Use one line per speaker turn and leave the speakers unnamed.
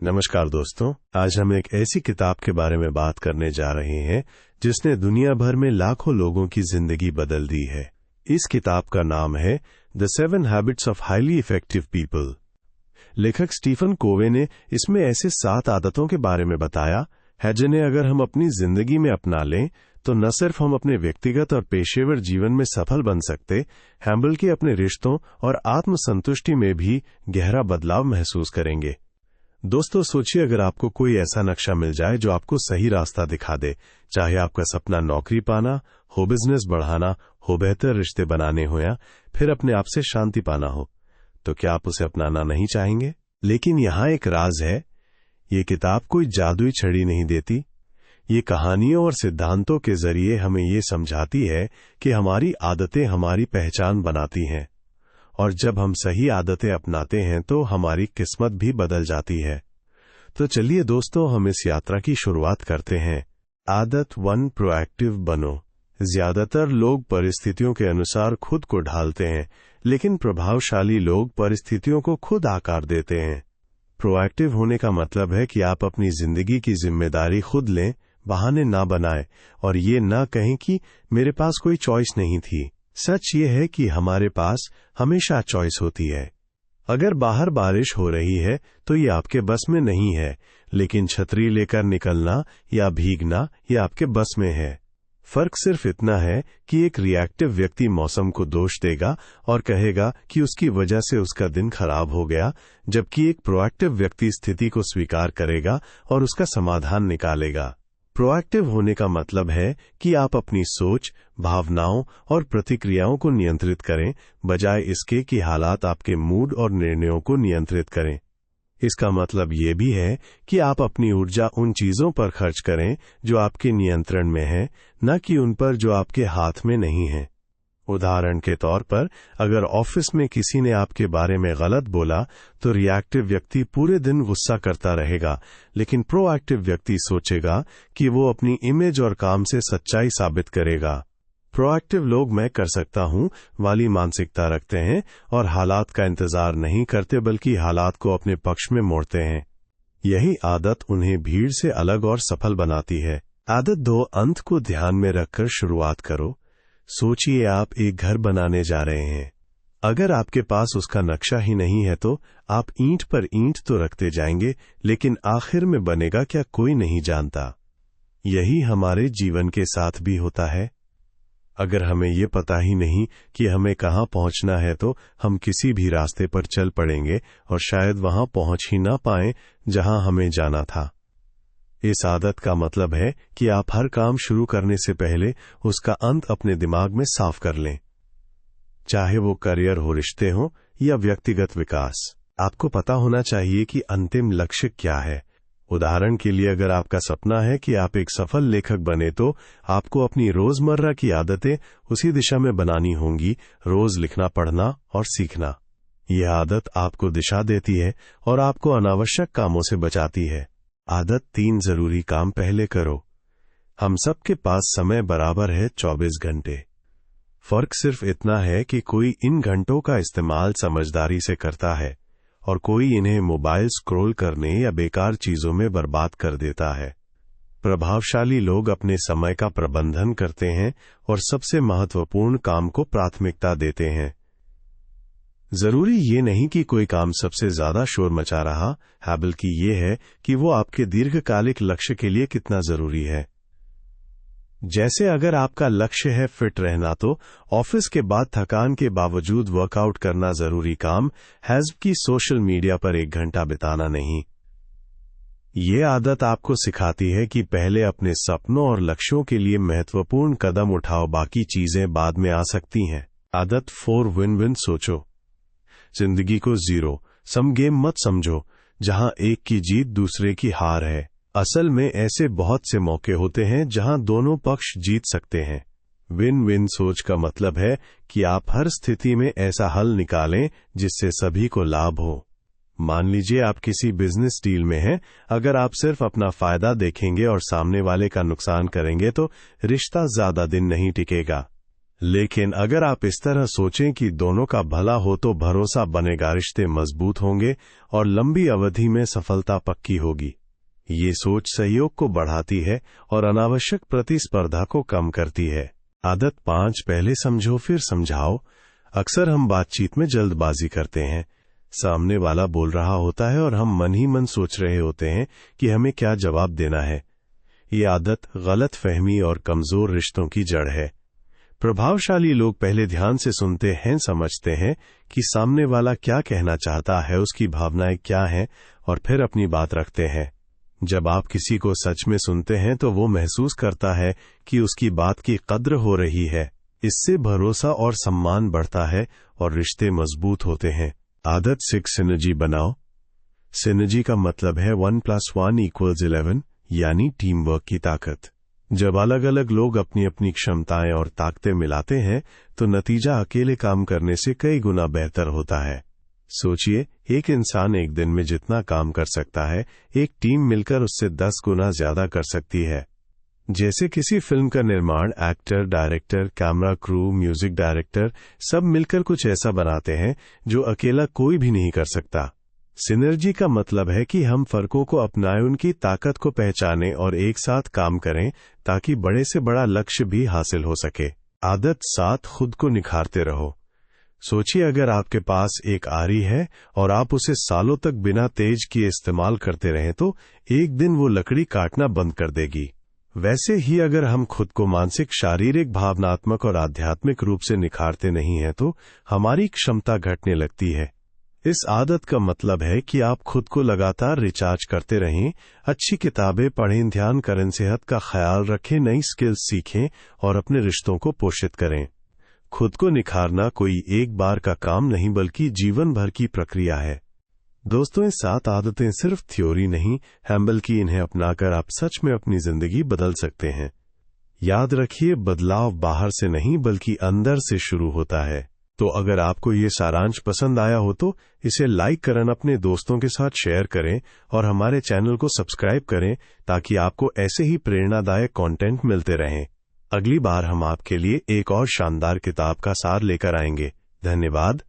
नमस्कार दोस्तों, आज हम एक ऐसी किताब के बारे में बात करने जा रहे हैं जिसने दुनिया भर में लाखों लोगों की जिंदगी बदल दी है। इस किताब का नाम है the 7 habits of highly effective people. लेखक स्टीफन कोवे ने इसमें ऐसे 7 आदतों के बारे में बताया है जिन्हें अगर हम अपनी जिंदगी में अपना लें तो न सिर्फ हम अपने व्यक्तिगत और पेशेवर जीवन में सफल बन सकते हैं, बल्कि अपने रिश्तों और आत्मसंतुष्टि में भी गहरा बदलाव महसूस करेंगे। दोस्तों, सोचिए अगर आपको कोई ऐसा नक्शा मिल जाए जो आपको सही रास्ता दिखा दे, चाहे आपका सपना नौकरी पाना हो, बिजनेस बढ़ाना हो, बेहतर रिश्ते बनाने हो या फिर अपने आप से शांति पाना हो, तो क्या आप उसे अपनाना नहीं चाहेंगे? लेकिन यहां एक राज है, ये किताब कोई जादुई छड़ी नहीं देती। ये कहानियों और सिद्धांतों के जरिए हमें ये समझाती है कि हमारी आदतें हमारी पहचान बनाती हैं, और जब हम सही आदतें अपनाते हैं तो हमारी किस्मत भी बदल जाती है। तो चलिए दोस्तों, हम इस यात्रा की शुरुआत करते हैं। आदत 1, प्रोएक्टिव बनो। ज्यादातर लोग परिस्थितियों के अनुसार खुद को ढालते हैं, लेकिन प्रभावशाली लोग परिस्थितियों को खुद आकार देते हैं। प्रोएक्टिव होने का मतलब है कि आप अपनी जिंदगी की जिम्मेदारी खुद लें, बहाने ना बनाएं और ये ना कहें कि मेरे पास कोई चॉइस नहीं थी। सच ये है कि हमारे पास हमेशा चॉइस होती है। अगर बाहर बारिश हो रही है तो ये आपके बस में नहीं है, लेकिन छतरी लेकर निकलना या भीगना ये आपके बस में है। फर्क सिर्फ इतना है कि एक रिएक्टिव व्यक्ति मौसम को दोष देगा और कहेगा कि उसकी वजह से उसका दिन खराब हो गया, जबकि एक प्रोएक्टिव व्यक्ति स्थिति को स्वीकार करेगा और उसका समाधान निकालेगा। प्रोएक्टिव होने का मतलब है कि आप अपनी सोच, भावनाओं और प्रतिक्रियाओं को नियंत्रित करें, बजाय इसके कि हालात आपके मूड और निर्णयों को नियंत्रित करें। इसका मतलब ये भी है कि आप अपनी ऊर्जा उन चीजों पर खर्च करें जो आपके नियंत्रण में है, न कि उन पर जो आपके हाथ में नहीं है। उदाहरण के तौर पर, अगर ऑफिस में किसी ने आपके बारे में गलत बोला तो रिएक्टिव व्यक्ति पूरे दिन गुस्सा करता रहेगा, लेकिन प्रोएक्टिव व्यक्ति सोचेगा कि वो अपनी इमेज और काम से सच्चाई साबित करेगा। प्रोएक्टिव लोग मैं कर सकता हूं वाली मानसिकता रखते हैं और हालात का इंतजार नहीं करते, बल्कि हालात को अपने पक्ष में मोड़ते हैं। यही आदत उन्हें भीड़ से अलग और सफल बनाती है। आदत 2, अंत को ध्यान में रखकर शुरुआत करो। सोचिए आप एक घर बनाने जा रहे हैं। अगर आपके पास उसका नक्शा ही नहीं है तो आप ईंट पर ईंट तो रखते जाएंगे, लेकिन आखिर में बनेगा क्या कोई नहीं जानता। यही हमारे जीवन के साथ भी होता है। अगर हमें ये पता ही नहीं कि हमें कहाँ पहुंचना है तो हम किसी भी रास्ते पर चल पड़ेंगे और शायद वहां पहुंच ही ना पाएं जहां हमें जाना था। इस आदत का मतलब है कि आप हर काम शुरू करने से पहले उसका अंत अपने दिमाग में साफ कर लें। चाहे वो करियर हो, रिश्ते हो या व्यक्तिगत विकास, आपको पता होना चाहिए कि अंतिम लक्ष्य क्या है। उदाहरण के लिए, अगर आपका सपना है कि आप एक सफल लेखक बने तो आपको अपनी रोजमर्रा की आदतें उसी दिशा में बनानी होंगी, रोज लिखना, पढ़ना और सीखना। यह आदत आपको दिशा देती है और आपको अनावश्यक कामों से बचाती है। आदत 3, जरूरी काम पहले करो। हम सबके पास समय बराबर है 24 घंटे। फर्क सिर्फ इतना है कि कोई इन घंटों का इस्तेमाल समझदारी से करता है और कोई इन्हें मोबाइल स्क्रॉल करने या बेकार चीजों में बर्बाद कर देता है। प्रभावशाली लोग अपने समय का प्रबंधन करते हैं और सबसे महत्वपूर्ण काम को प्राथमिकता देते हैं। जरूरी ये नहीं कि कोई काम सबसे ज्यादा शोर मचा रहा है, बल्कि ये है कि वो आपके दीर्घकालिक लक्ष्य के लिए कितना जरूरी है। जैसे अगर आपका लक्ष्य है फिट रहना तो ऑफिस के बाद थकान के बावजूद वर्कआउट करना जरूरी काम है, कि सोशल मीडिया पर 1 घंटा बिताना नहीं। ये आदत आपको सिखाती है कि पहले अपने सपनों और लक्ष्यों के लिए महत्वपूर्ण कदम उठाओ, बाकी चीजें बाद में आ सकती हैं। आदत 4, विन विन सोचो। जिंदगी को 0 सम गेम मत समझो, जहां एक की जीत दूसरे की हार है। असल में ऐसे बहुत से मौके होते हैं जहां दोनों पक्ष जीत सकते हैं। विन विन सोच का मतलब है कि आप हर स्थिति में ऐसा हल निकालें जिससे सभी को लाभ हो। मान लीजिए आप किसी बिजनेस डील में हैं, अगर आप सिर्फ अपना फायदा देखेंगे और सामने वाले का नुकसान करेंगे तो रिश्ता ज्यादा दिन नहीं टिकेगा। लेकिन अगर आप इस तरह सोचें कि दोनों का भला हो तो भरोसा बनेगा, रिश्ते मजबूत होंगे और लंबी अवधि में सफलता पक्की होगी। ये सोच सहयोग को बढ़ाती है और अनावश्यक प्रतिस्पर्धा को कम करती है। आदत 5, पहले समझो फिर समझाओ। अक्सर हम बातचीत में जल्दबाजी करते हैं। सामने वाला बोल रहा होता है और हम मन ही मन सोच रहे होते हैं कि हमें क्या जवाब देना है। ये आदत गलत फहमी और कमजोर रिश्तों की जड़ है। प्रभावशाली लोग पहले ध्यान से सुनते हैं, समझते हैं कि सामने वाला क्या कहना चाहता है, उसकी भावनाएं क्या हैं, और फिर अपनी बात रखते हैं। जब आप किसी को सच में सुनते हैं तो वो महसूस करता है कि उसकी बात की कद्र हो रही है। इससे भरोसा और सम्मान बढ़ता है और रिश्ते मजबूत होते हैं। आदत 6, सिनर्जी बनाओ। सिनर्जी का मतलब है 1 + 1 = 11, यानी टीम वर्क की ताकत। जब अलग अलग लोग अपनी अपनी क्षमताएं और ताकतें मिलाते हैं तो नतीजा अकेले काम करने से कई गुना बेहतर होता है। सोचिए, एक इंसान एक दिन में जितना काम कर सकता है, एक टीम मिलकर उससे 10 गुना ज्यादा कर सकती है। जैसे किसी फिल्म का निर्माण actor, director, camera crew, music director सब मिलकर कुछ ऐसा बनाते हैं जो अकेला कोई भी नहीं कर सकता। सिनर्जी का मतलब है कि हम फर्कों को अपनाएं, उनकी ताकत को पहचानें और एक साथ काम करें ताकि बड़े से बड़ा लक्ष्य भी हासिल हो सके। आदत 7, खुद को निखारते रहो। सोचिए, अगर आपके पास एक आरी है और आप उसे सालों तक बिना तेज किए इस्तेमाल करते रहें तो एक दिन वो लकड़ी काटना बंद कर देगी। वैसे ही अगर हम खुद को मानसिक, शारीरिक, भावनात्मक और आध्यात्मिक रूप से निखारते नहीं हैं तो हमारी क्षमता घटने लगती है। इस आदत का मतलब है कि आप खुद को लगातार रिचार्ज करते रहें, अच्छी किताबें पढ़ें, ध्यान करें, सेहत का ख्याल रखें, नई स्किल्स सीखें और अपने रिश्तों को पोषित करें। खुद को निखारना कोई एक बार का काम नहीं बल्कि जीवन भर की प्रक्रिया है। दोस्तों, ये 7 आदतें सिर्फ थ्योरी नहीं हैं, बल्कि इन्हें अपनाकर आप सच में अपनी जिंदगी बदल सकते हैं। याद रखिए, बदलाव बाहर से नहीं बल्कि अंदर से शुरू होता है। तो अगर आपको ये सारांश पसंद आया हो तो इसे लाइक करें, अपने दोस्तों के साथ शेयर करें और हमारे चैनल को सब्सक्राइब करें ताकि आपको ऐसे ही प्रेरणादायक कंटेंट मिलते रहें। अगली बार हम आपके लिए एक और शानदार किताब का सार लेकर आएंगे। धन्यवाद।